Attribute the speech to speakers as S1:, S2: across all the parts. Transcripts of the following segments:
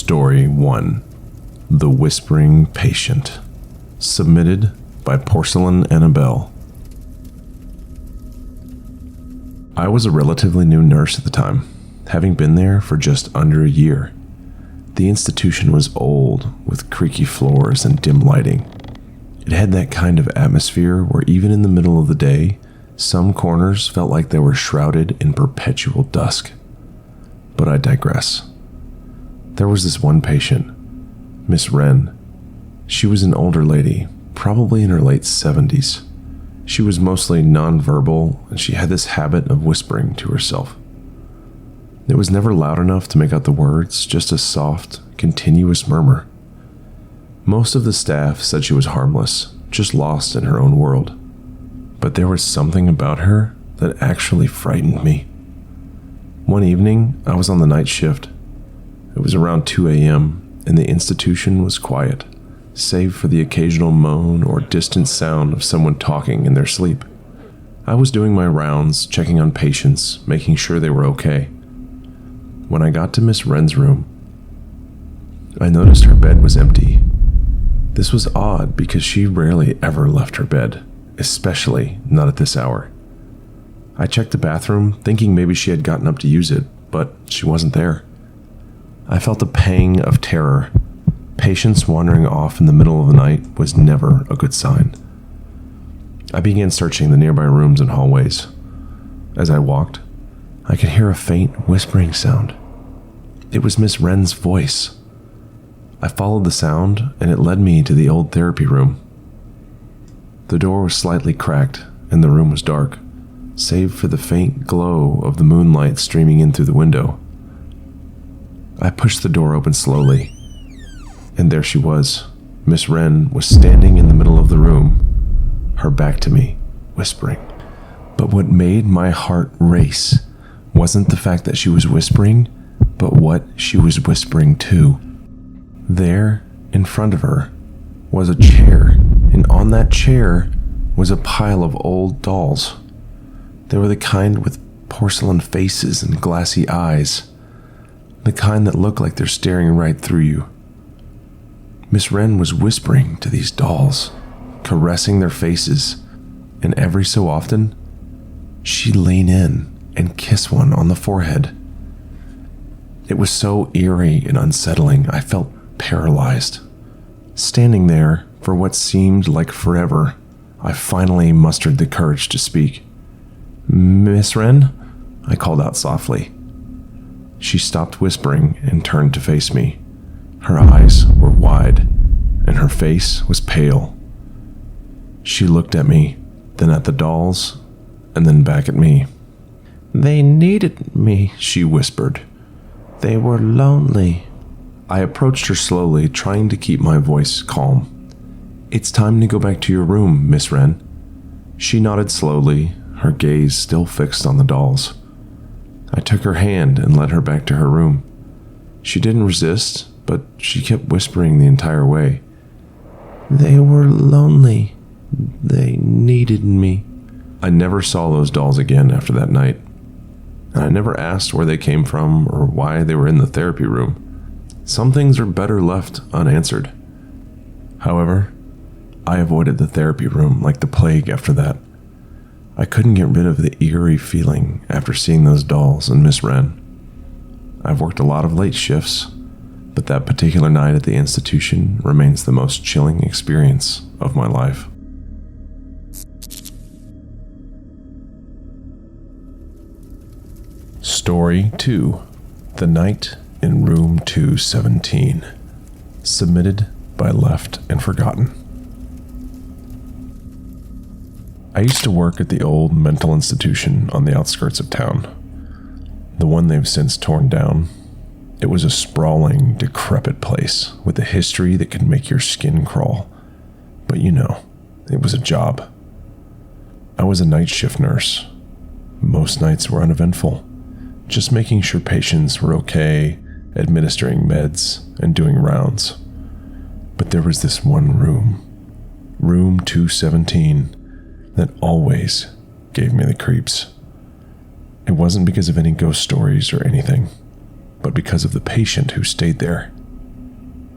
S1: Story 1. The Whispering Patient. Submitted by Porcelain Annabelle. I was a relatively new nurse at the time, having been there for just under a year. The institution was old, with creaky floors and dim lighting. It had that kind of atmosphere where even in the middle of the day, some corners felt like they were shrouded in perpetual dusk. But I digress. There was this one patient, Miss Wren. She was an older lady, probably in her late 70s. She was mostly nonverbal, and she had this habit of whispering to herself. It was never loud enough to make out the words, just a soft, continuous murmur. Most of the staff said she was harmless, just lost in her own world. But there was something about her that actually frightened me. One evening, I was on the night shift. It was around 2 a.m., and the institution was quiet, save for the occasional moan or distant sound of someone talking in their sleep. I was doing my rounds, checking on patients, making sure they were okay. When I got to Miss Wren's room, I noticed her bed was empty. This was odd because she rarely ever left her bed, especially not at this hour. I checked the bathroom, thinking maybe she had gotten up to use it, but she wasn't there. I felt a pang of terror. Patients wandering off in the middle of the night was never a good sign. I began searching the nearby rooms and hallways. As I walked, I could hear a faint whispering sound. It was Miss Wren's voice. I followed the sound, and it led me to the old therapy room. The door was slightly cracked, and the room was dark, save for the faint glow of the moonlight streaming in through the window. I pushed the door open slowly, and there she was. Miss Wren was standing in the middle of the room, her back to me, whispering. But what made my heart race wasn't the fact that she was whispering, but what she was whispering to. There, in front of her, was a chair, and on that chair was a pile of old dolls. They were the kind with porcelain faces and glassy eyes, the kind that look like they're staring right through you. Miss Wren was whispering to these dolls, caressing their faces, and every so often, she'd lean in and kiss one on the forehead. It was so eerie and unsettling, I felt paralyzed. Standing there for what seemed like forever, I finally mustered the courage to speak. "Miss Wren?" I called out softly. She stopped whispering and turned to face me. Her eyes were wide, and her face was pale. She looked at me, then at the dolls, and then back at me. "They needed me," she whispered. "They were lonely." I approached her slowly, trying to keep my voice calm. "It's time to go back to your room, Miss Wren." She nodded slowly, her gaze still fixed on the dolls. I took her hand and led her back to her room. She didn't resist, but she kept whispering the entire way. "They were lonely. They needed me." I never saw those dolls again after that night, and I never asked where they came from or why they were in the therapy room. Some things are better left unanswered. However, I avoided the therapy room like the plague after that. I couldn't get rid of the eerie feeling after seeing those dolls and Miss Wren. I've worked a lot of late shifts, but that particular night at the institution remains the most chilling experience of my life. Story 2. The Night in Room 217. Submitted by Left and Forgotten. I used to work at the old mental institution on the outskirts of town. The one they've since torn down. It was a sprawling, decrepit place with a history that could make your skin crawl. But it was a job. I was a night shift nurse. Most nights were uneventful, just making sure patients were okay, administering meds, and doing rounds. But there was this one room, Room 217, that always gave me the creeps. It wasn't because of any ghost stories or anything, but because of the patient who stayed there,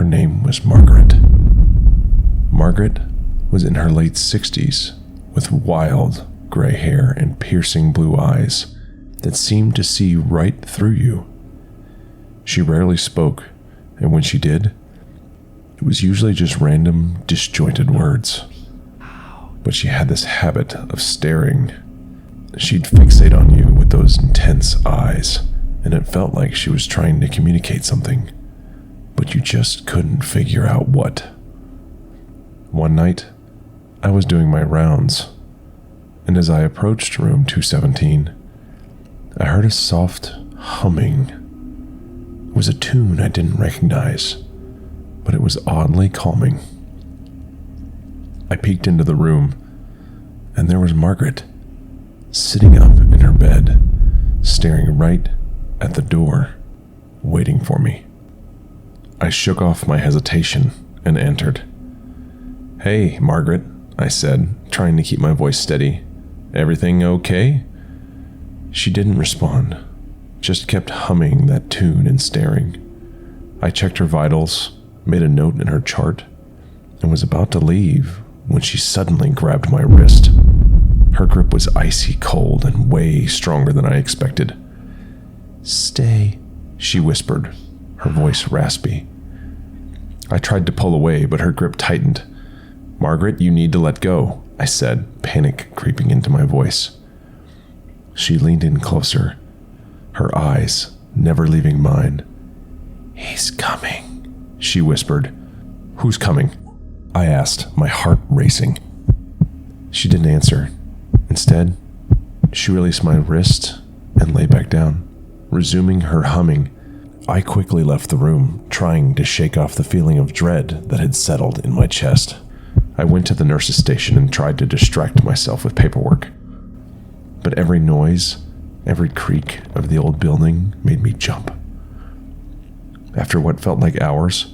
S1: Her name was Margaret. Margaret was in her late 60s with wild gray hair and piercing blue eyes that seemed to see right through you. She rarely spoke, and when she did, it was usually just random, disjointed words. But she had this habit of staring. She'd fixate on you with those intense eyes, and it felt like she was trying to communicate something, but you just couldn't figure out what. One night, I was doing my rounds, and as I approached room 217, I heard a soft humming. It was a tune I didn't recognize, but it was oddly calming. I peeked into the room, and there was Margaret, sitting up in her bed, staring right at the door, waiting for me. I shook off my hesitation and entered. "Hey, Margaret," I said, trying to keep my voice steady. "Everything okay?" She didn't respond, just kept humming that tune and staring. I checked her vitals, made a note in her chart, and was about to leave when she suddenly grabbed my wrist. Her grip was icy cold and way stronger than I expected. "Stay," she whispered, her voice raspy. I tried to pull away, but her grip tightened. "Margaret, you need to let go," I said, panic creeping into my voice. She leaned in closer, her eyes never leaving mine. "He's coming," she whispered. "Who's coming?" I asked, my heart racing. She didn't answer. Instead, she released my wrist and lay back down, resuming her humming. I quickly left the room, trying to shake off the feeling of dread that had settled in my chest. I went to the nurse's station and tried to distract myself with paperwork. But every noise, every creak of the old building made me jump. After what felt like hours,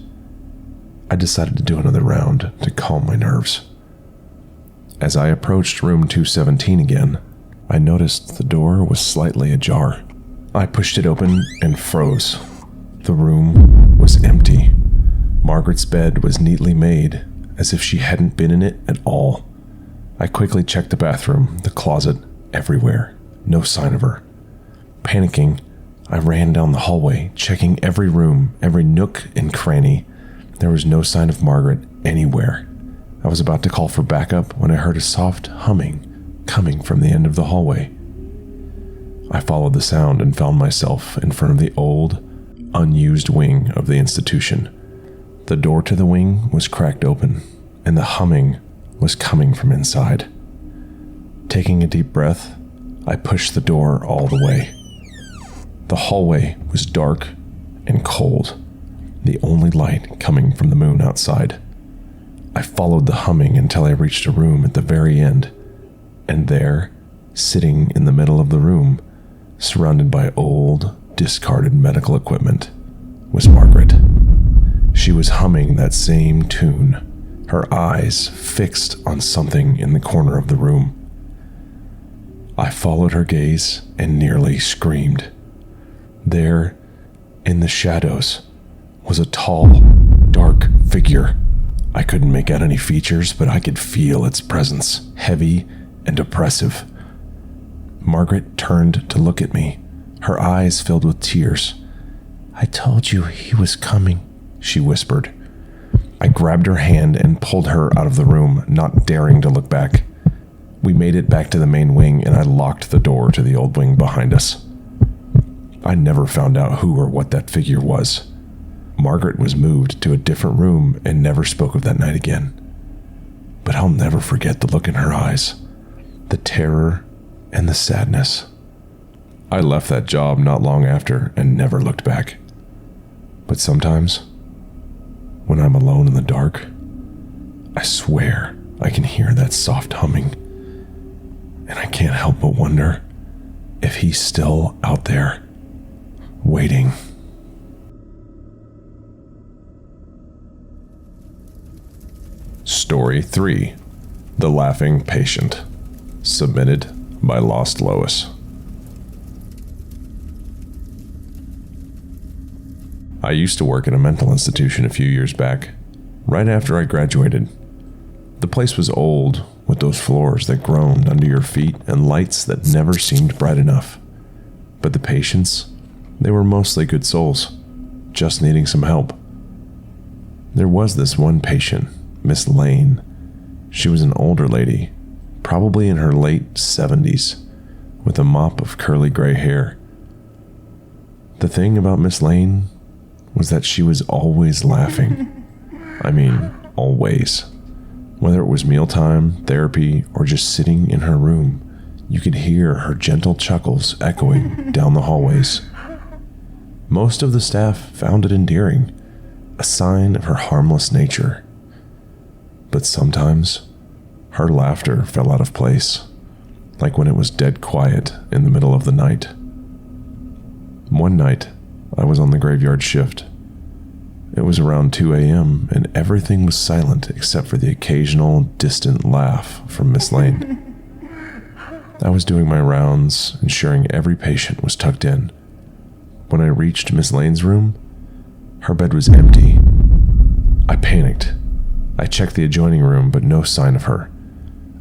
S1: I decided to do another round to calm my nerves. As I approached room 217 again, I noticed the door was slightly ajar. I pushed it open and froze. The room was empty. Margaret's bed was neatly made, as if she hadn't been in it at all. I quickly checked the bathroom, the closet, everywhere. No sign of her. Panicking, I ran down the hallway, checking every room, every nook and cranny. There was no sign of Margaret anywhere. I was about to call for backup when I heard a soft humming coming from the end of the hallway. I followed the sound and found myself in front of the old, unused wing of the institution. The door to the wing was cracked open, and the humming was coming from inside. Taking a deep breath, I pushed the door all the way. The hallway was dark and cold, the only light coming from the moon outside. I followed the humming until I reached a room at the very end, and there, sitting in the middle of the room, surrounded by old, discarded medical equipment, was Margaret. She was humming that same tune, her eyes fixed on something in the corner of the room. I followed her gaze and nearly screamed. There, in the shadows, was a tall, dark figure. I couldn't make out any features, but I could feel its presence, heavy and oppressive. Margaret turned to look at me, her eyes filled with tears. "I told you he was coming," she whispered. I grabbed her hand and pulled her out of the room, not daring to look back. We made it back to the main wing, and I locked the door to the old wing behind us. I never found out who or what that figure was. Margaret was moved to a different room and never spoke of that night again. But I'll never forget the look in her eyes, the terror and the sadness. I left that job not long after and never looked back. But sometimes, when I'm alone in the dark, I swear I can hear that soft humming, and I can't help but wonder if he's still out there, waiting. Story 3. The Laughing Patient. Submitted by Lost Lois. I used to work at a mental institution a few years back, right after I graduated. The place was old, with those floors that groaned under your feet and lights that never seemed bright enough. But the patients, they were mostly good souls, just needing some help. There was this one patient, Miss Lane. She was an older lady, probably in her late 70s, with a mop of curly gray hair. The thing about Miss Lane was that she was always laughing. I mean, always. Whether it was mealtime, therapy, or just sitting in her room, you could hear her gentle chuckles echoing down the hallways. Most of the staff found it endearing, a sign of her harmless nature. But sometimes, her laughter fell out of place, like when it was dead quiet in the middle of the night. One night, I was on the graveyard shift. It was around 2 a.m. and everything was silent except for the occasional distant laugh from Miss Lane. I was doing my rounds, ensuring every patient was tucked in. When I reached Miss Lane's room, her bed was empty. I panicked. I checked the adjoining room, but no sign of her.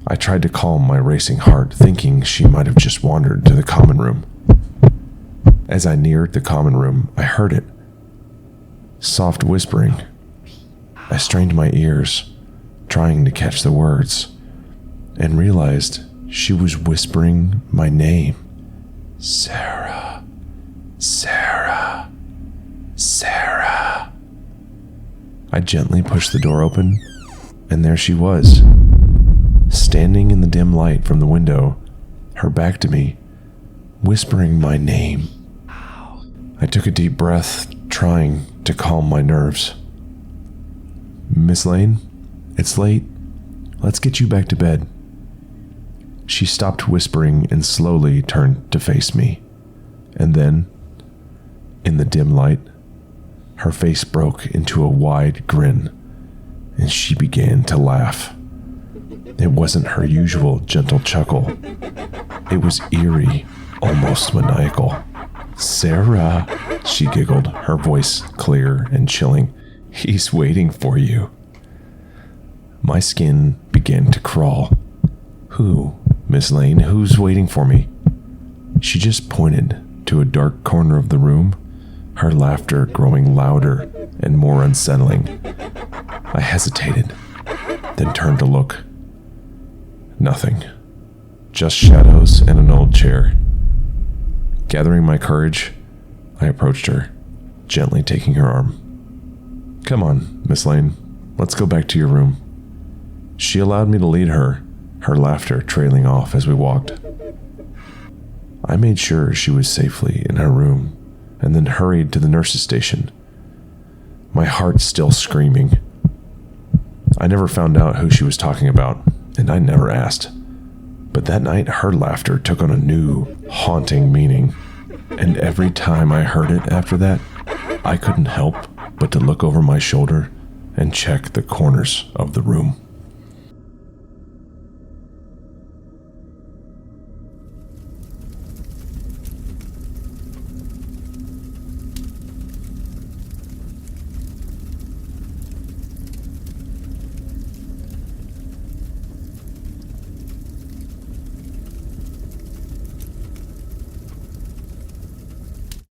S1: I tried to calm my racing heart, thinking she might have just wandered to the common room. As I neared the common room, I heard it. Soft whispering. I strained my ears, trying to catch the words, and realized she was whispering my name. Sarah, Sarah, Sarah. I gently pushed the door open, and there she was, standing in the dim light from the window, her back to me, whispering my name. I took a deep breath, trying to calm my nerves. Miss Lane, it's late. Let's get you back to bed. She stopped whispering and slowly turned to face me. And then, in the dim light, her face broke into a wide grin, and she began to laugh. It wasn't her usual gentle chuckle. It was eerie, almost maniacal. Sarah, she giggled, her voice clear and chilling. He's waiting for you. My skin began to crawl. Who, Miss Lane, who's waiting for me? She just pointed to a dark corner of the room, her laughter growing louder and more unsettling. I hesitated, then turned to look. Nothing. Just shadows and an old chair. Gathering my courage, I approached her, gently taking her arm. Come on, Miss Lane, let's go back to your room. She allowed me to lead her, her laughter trailing off as we walked. I made sure she was safely in her room, and then hurried to the nurse's station, my heart still screaming. I never found out who she was talking about, and I never asked. But that night, her laughter took on a new, haunting meaning, and every time I heard it after that, I couldn't help but to look over my shoulder and check the corners of the room.